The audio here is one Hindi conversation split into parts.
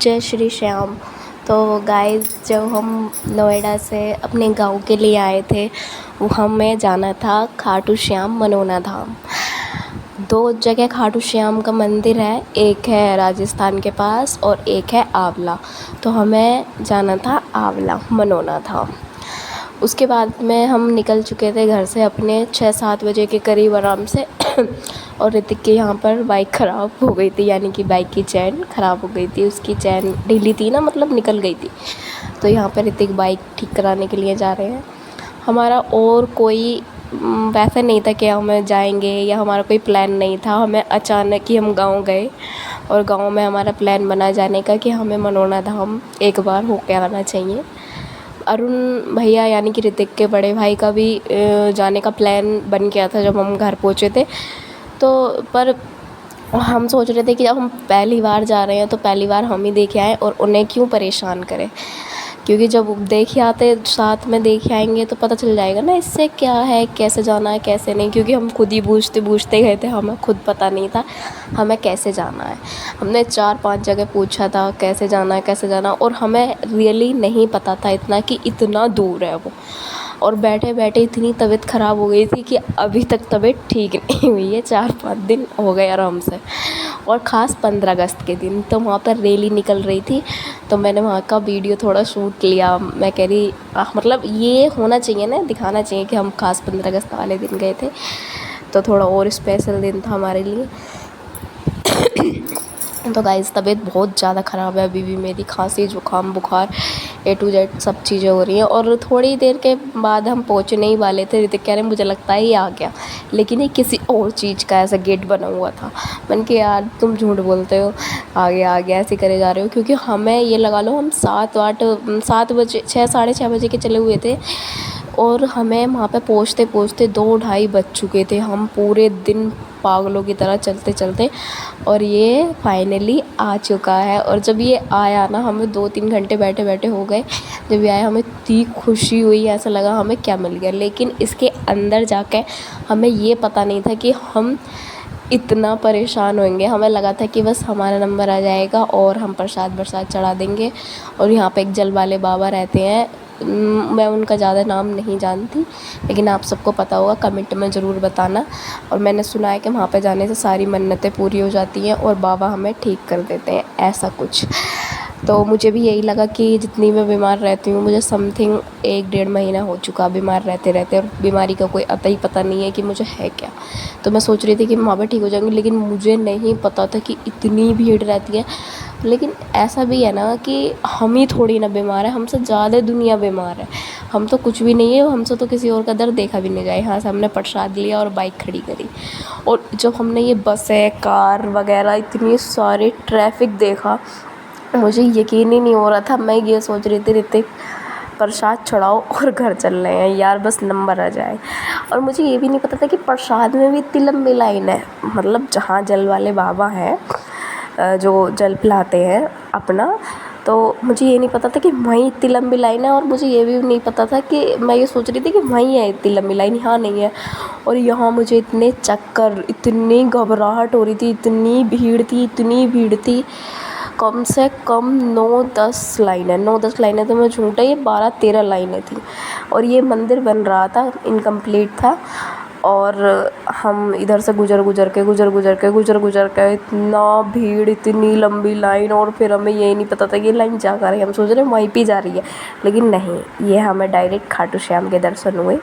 जय श्री श्याम। तो गाइस, जब हम नोएडा से अपने गांव के लिए आए थे, वो हमें जाना था खाटू श्याम मनोना धाम। दो जगह खाटू श्याम का मंदिर है, एक है राजस्थान के पास और एक है आंवला। तो हमें जाना था आंवला मनोना धाम। उसके बाद में हम निकल चुके थे घर से अपने 6-7 बजे के करीब आराम से और ऋतिक के यहाँ पर बाइक ख़राब हो गई थी, यानी कि बाइक की चैन ख़राब हो गई थी। उसकी चैन ढीली थी ना, मतलब निकल गई थी। तो यहाँ पर ऋतिक बाइक ठीक कराने के लिए जा रहे हैं। हमारा और कोई वैसा नहीं था कि हम जाएंगे, या हमारा कोई प्लान नहीं था। हमें अचानक ही हम गाँव गए और गाँव में हमारा प्लान बना जाने का कि हमें मनोना धाम एक बार होके आना चाहिए। अरुण भैया यानी कि ऋतिक के बड़े भाई का भी जाने का प्लान बन गया था जब हम घर पहुँचे थे। तो पर हम सोच रहे थे कि जब हम पहली बार जा रहे हैं तो पहली बार हम ही देख आएँ और उन्हें क्यों परेशान करें, क्योंकि जब देख आते साथ में देख आएंगे तो पता चल जाएगा ना इससे क्या है, कैसे जाना है कैसे नहीं। क्योंकि हम खुद ही पूछते गए थे, हमें खुद पता नहीं था हमें कैसे जाना है। हमने 4-5 जगह पूछा था कैसे जाना है कैसे जाना, और हमें रियली नहीं पता था इतना कि इतना दूर है वो। और बैठे बैठे इतनी तबीयत ख़राब हो गई थी कि अभी तक तबीयत ठीक नहीं हुई है। 4-5 दिन हो गए आराम से, और ख़ास 15 अगस्त के दिन तो वहाँ पर रैली निकल रही थी। तो मैंने वहाँ का वीडियो थोड़ा शूट लिया। मैं कह रही मतलब ये होना चाहिए ना, दिखाना चाहिए कि हम ख़ास 15 अगस्त वाले दिन गए थे, तो थोड़ा और स्पेशल दिन था हमारे लिए। तो गाइस, तबीयत बहुत ज़्यादा ख़राब है अभी भी मेरी। खांसी जुकाम बुखार A to Z सब चीज़ें हो रही हैं। और थोड़ी देर के बाद हम पहुँचने ही वाले थे। ऋतिक कह रहे मुझे लगता है ये आ गया, लेकिन ये किसी और चीज़ का ऐसा गेट बना हुआ था। मैंने कहा यार तुम झूठ बोलते हो, आ गया ऐसे करे जा रहे हो। क्योंकि हमें ये लगा लो हम 7 बजे 6-6:30 बजे के चले हुए थे, और हमें वहाँ पे पहुँचते पहुँचते 2-2:30 बज चुके थे। हम पूरे दिन पागलों की तरह चलते चलते, और ये फाइनली आ चुका है। और जब ये आया ना, हमें 2-3 घंटे बैठे बैठे हो गए। जब ये आया हमें इतनी खुशी हुई, ऐसा लगा हमें क्या मिल गया। लेकिन इसके अंदर जाके हमें ये पता नहीं था कि हम इतना परेशान होंगे। हमें लगा था कि बस हमारा नंबर आ जाएगा और हम प्रसाद चढ़ा देंगे। और यहाँ पे एक जल वाले बाबा रहते हैं, मैं उनका ज़्यादा नाम नहीं जानती, लेकिन आप सबको पता होगा कमेंट में ज़रूर बताना। और मैंने सुना है कि वहाँ पे जाने से सारी मन्नतें पूरी हो जाती हैं और बाबा हमें ठीक कर देते हैं, ऐसा कुछ। तो मुझे भी यही लगा कि जितनी मैं बीमार रहती हूँ, मुझे समथिंग 1-1.5 महीना हो चुका बीमार रहते रहते, और बीमारी का कोई अता ही पता नहीं है कि मुझे है क्या। तो मैं सोच रही थी कि वहाँ पर ठीक हो जाऊँगी, लेकिन मुझे नहीं पता था कि इतनी भीड़ रहती है। लेकिन ऐसा भी है ना कि हम ही थोड़ी ना बीमार है, हमसे ज़्यादा दुनिया बीमार है। हम तो कुछ भी नहीं है, हमसे तो किसी और का दर्द देखा भी नहीं जाए। यहाँ से हमने प्रसाद लिया और बाइक खड़ी करी, और जब हमने ये बसें कार वगैरह इतनी सारी ट्रैफिक देखा, मुझे यकीन ही नहीं हो रहा था। मैं ये सोच रही थी ऋतिक प्रसाद चढ़ाओ और घर चल रहे हैं यार, बस नंबर आ जाए। और मुझे ये भी नहीं पता था कि प्रसाद में भी इतनी लंबी लाइन है। मतलब जहाँ जल वाले बाबा हैं, जो जल पिलाते हैं अपना, तो मुझे ये नहीं पता था कि वहीं इतनी लंबी लाइन है। और मुझे ये भी नहीं पता था कि मैं ये सोच रही थी कि वहीं है इतनी लंबी लाइन, यहाँ नहीं है। और यहाँ मुझे इतने चक्कर, इतनी घबराहट हो रही थी, इतनी भीड़ थी। कम से कम 9-10 लाइनें, 9-10 लाइनें तो मैं झूठा, ये 12-13 लाइनें थी। और ये मंदिर बन रहा था, इनकम्प्लीट था। और हम इधर से गुजर के इतना भीड़, इतनी लंबी लाइन। और फिर हमें यही नहीं पता था कि ये लाइन जा कर रही है, हम सोच रहे हैं वहीं पे जा रही है, लेकिन नहीं, ये हमें डायरेक्ट खाटू श्याम के दर्शन हुए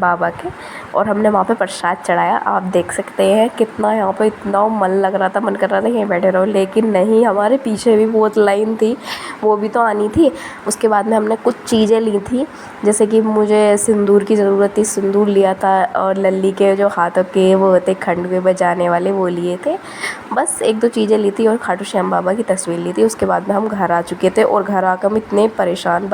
बाबा के। और हमने वहाँ पे प्रसाद चढ़ाया। आप देख सकते हैं कितना यहाँ पे इतना मन लग रहा था, मन कर रहा था यहीं बैठे रहो, लेकिन नहीं, हमारे पीछे भी बहुत लाइन थी, वो भी तो आनी थी। उसके बाद में हमने कुछ चीज़ें ली थी, जैसे कि मुझे सिंदूर की ज़रूरत थी, सिंदूर लिया था। और लल्ली के जो हाथों के वो होते खंडवे बजाने वाले, वो लिए थे। बस 1-2 चीज़ें ली थी और खाटू श्याम बाबा की तस्वीर ली थी। उसके बाद में हम घर आ चुके थे, और घर आकर हम इतने परेशान